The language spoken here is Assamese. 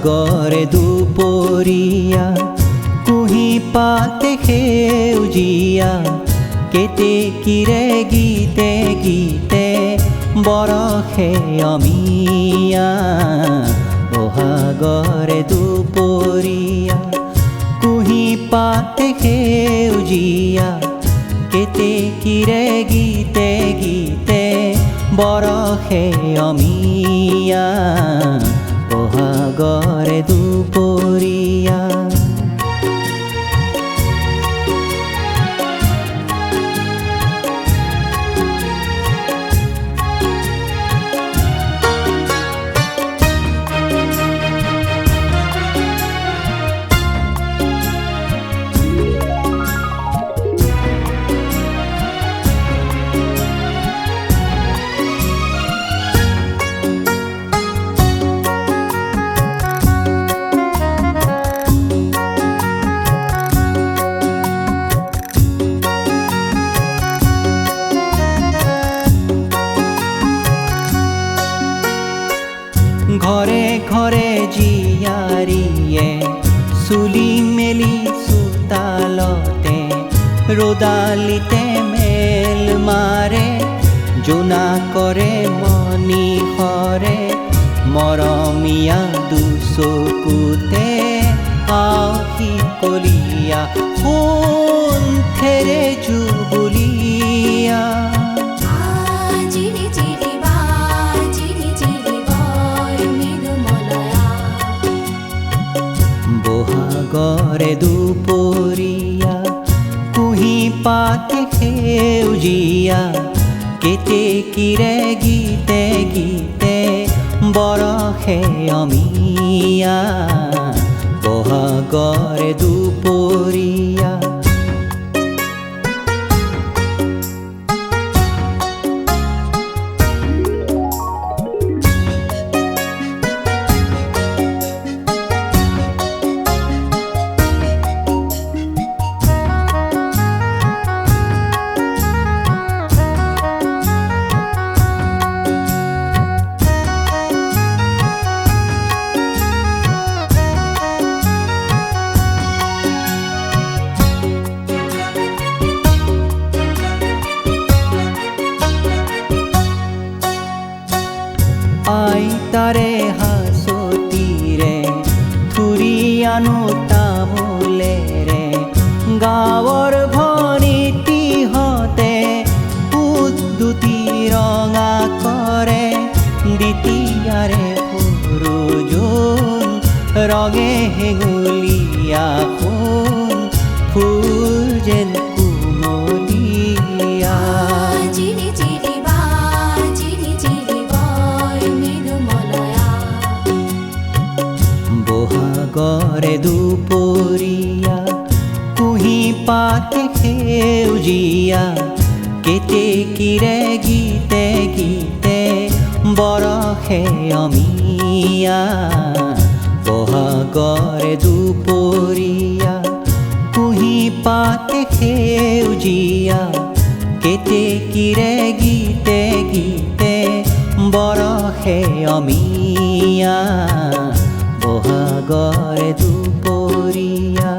বহাগৰে দুপৰীয়া কুঁহি পাতে সেউজীয়া কেতেকীৰে গীতে গীতে বৰষে অমিয়া বহাগৰে দুপৰীয়া কুঁহি পাতে সেউজীয়া কেতেকীৰে গীতে গীতে বৰষে অমিয়া বহাগৰে দুপৰীয়া ঘৰে ঘৰে জীয়াৰীয়ে চুলি মেলি চোতালতে ৰ'দালিতে মেল মাৰে জোনা কৰে মণিহৰে মৰমীয়া দুচকুতে আহি কলীয়া সোণেৰে জুবুলীয়া বহাগৰে দুপৰীয়া কুঁহি পাতে সেউজীয়া কেতেকীৰে গীতে গীতে বৰষে অমিয়া বহাগৰে দুপৰীয়া আইতাৰে হাঁচতিৰে থুৰি আনো তামোলেৰে গাঁৱৰ ভনীটিহঁতে উদ্যুতি ৰঙা কৰে দ্বিতীয়াৰে সৰু জোন ৰঙে হেঙুলীয়া সোণ ফুল যেন কুমলীয়া বহাগৰে দুপৰীয়া কুঁহি পাতে সেউজীয়া কেতেকীৰে গীতে গীতে বৰষে অমিয়া বহাগৰে দুপৰীয়া কুঁহি পাতে সেউজীয়া কেতেকীৰে গীতে গীতে বৰষে অমিয়া বহাগৰে দুপৰীয়া